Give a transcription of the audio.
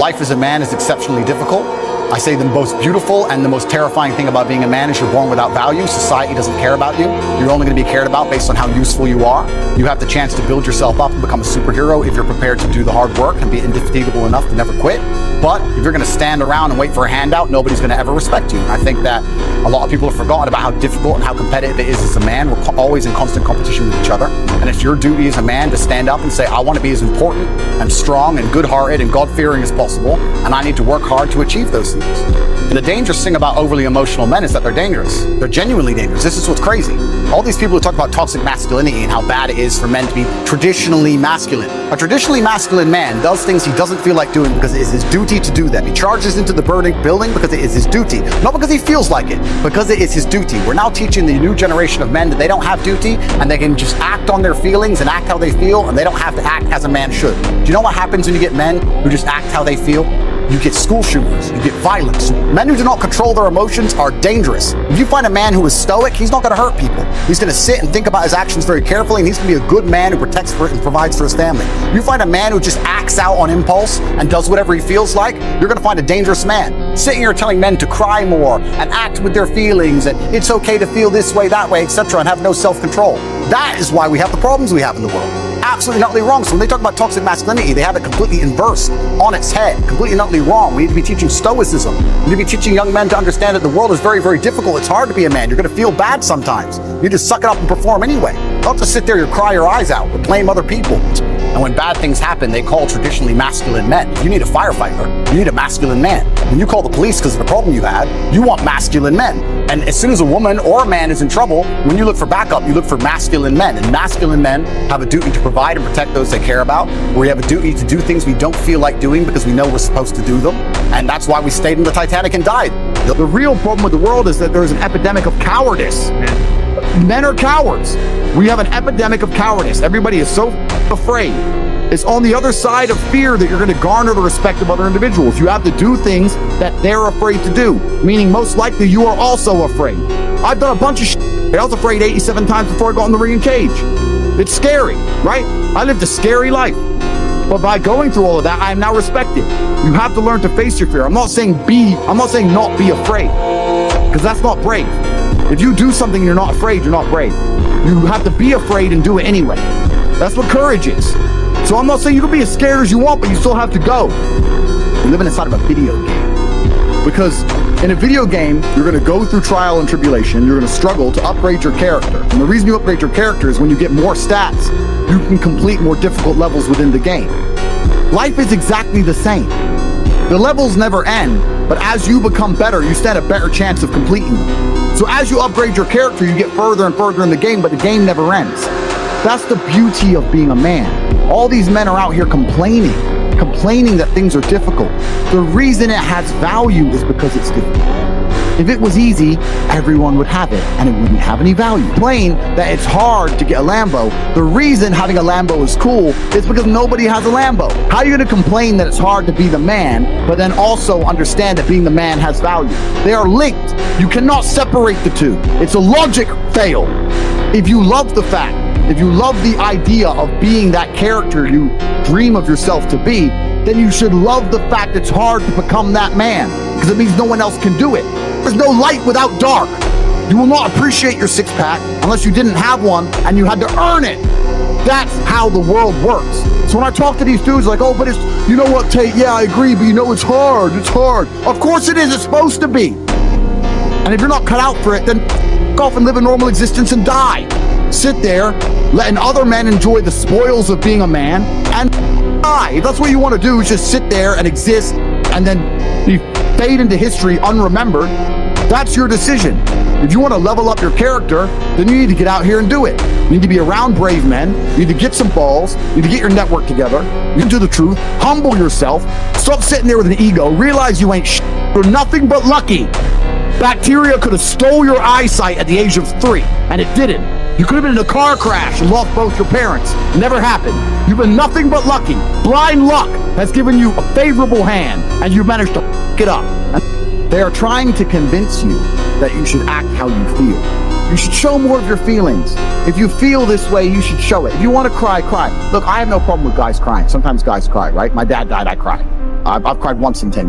Life as a man is exceptionally difficult. I say the most beautiful and the most terrifying thing about being a man is you're born without value. Society doesn't care about you. You're only going to be cared about based on how useful you are. You have the chance to build yourself up and become a superhero if you're prepared to do the hard work and be indefatigable enough to never quit. But if you're going to stand around and wait for a handout, nobody's going to ever respect you. And I think that a lot of people have forgotten about how difficult and how competitive it is as a man. We're always in constant competition with each other. And it's your duty as a man to stand up and say, I want to be as important and strong and good-hearted and God-fearing as possible, and I need to work hard to achieve those things. And the dangerous thing about overly emotional men is that they're dangerous. They're genuinely dangerous. This is what's crazy. All these people who talk about toxic masculinity and how bad it is for men to be traditionally masculine. A traditionally masculine man does things he doesn't feel like doing because it is his duty to do them. He charges into the burning building because it is his duty. Not because he feels like it, because it is his duty. We're now teaching the new generation of men that they don't have duty and they can just act on their feelings and act how they feel, and they don't have to act as a man should. Do you know what happens when you get men who just act how they feel? You get school shooters, you get violence. Men who do not control their emotions are dangerous. If you find a man who is stoic, he's not going to hurt people. He's going to sit and think about his actions very carefully, and he's going to be a good man who protects and provides for his family. If you find a man who just acts out on impulse and does whatever he feels like, you're going to find a dangerous man. Sitting here telling men to cry more and act with their feelings, and it's okay to feel this way, that way, etc., and have no self-control. That is why we have the problems we have in the world. Absolutely not wrong. So when they talk about toxic masculinity, they have it completely inverse, on its head, completely not wrong. We need to be teaching stoicism. We need to be teaching young men to understand that the world is very, very difficult. It's hard to be a man. You're going to feel bad sometimes. You need to suck it up and perform anyway. Don't just sit there and cry your eyes out or blame other people. And when bad things happen, they call traditionally masculine men. If you need a firefighter, you need a masculine man. When you call the police because of the problem you had, you want masculine men. And as soon as a woman or a man is in trouble, when you look for backup, you look for masculine men. And masculine men have a duty to provide and protect those they care about. We have a duty to do things we don't feel like doing because we know we're supposed to do them. And that's why we stayed in the Titanic and died. The real problem with the world is that there's an epidemic of cowardice. Men are cowards. We have an epidemic of cowardice. Everybody is so afraid. It's on the other side of fear that you're going to garner the respect of other individuals. You have to do things that they're afraid to do, meaning most likely you are also afraid. I've done a bunch of shit. I was afraid 87 times before I got in the ring and cage. It's scary, right? I lived a scary life. But by going through all of that, I am now respected. You have to learn to face your fear. I'm not saying not be afraid, because that's not brave. If you do something and you're not afraid, you're not brave. You have to be afraid and do it anyway. That's what courage is. So I'm not saying you can be as scared as you want, but you still have to go. You're living inside of a video game. Because in a video game, you're going to go through trial and tribulation. You're going to struggle to upgrade your character. And the reason you upgrade your character is when you get more stats, you can complete more difficult levels within the game. Life is exactly the same. The levels never end, but as you become better, you stand a better chance of completing them. So as you upgrade your character, you get further and further in the game, but the game never ends. That's the beauty of being a man. All these men are out here complaining that things are difficult. The reason it has value is because it's difficult. If it was easy, everyone would have it, and it wouldn't have any value. Complain that it's hard to get a Lambo. The reason having a Lambo is cool is because nobody has a Lambo. How are you going to complain that it's hard to be the man, but then also understand that being the man has value? They are linked. You cannot separate the two. It's a logic fail. If you love the fact, if you love the idea of being that character you dream of yourself to be, then you should love the fact it's hard to become that man, because it means no one else can do it. There's no light without dark. You will not appreciate your six-pack unless you didn't have one and you had to earn it. That's how the world works. So when I talk to these dudes like, oh, but it's, you know what, Tate, yeah, I agree, but you know, it's hard. Of course it is, it's supposed to be. And if you're not cut out for it, then go off and live a normal existence and die. Sit there, letting other men enjoy the spoils of being a man, and die. If that's what you want to do, is just sit there and exist, and then fade into history unremembered. That's your decision. If you want to level up your character, then you need to get out here and do it. You need to be around brave men. You need to get some balls. You need to get your network together. You need to do the truth. Humble yourself. Stop sitting there with an ego. Realize you ain't shit. You're nothing but lucky. Bacteria could have stole your eyesight at the age of 3, and it didn't. You could have been in a car crash and lost both your parents. Never happened. You've been nothing but lucky. Blind luck has given you a favorable hand, and you've managed to f*** it up. And they are trying to convince you that you should act how you feel. You should show more of your feelings. If you feel this way, you should show it. If you want to cry, cry. Look, I have no problem with guys crying. Sometimes guys cry, right? My dad died, I cried. I've cried once in 10 years.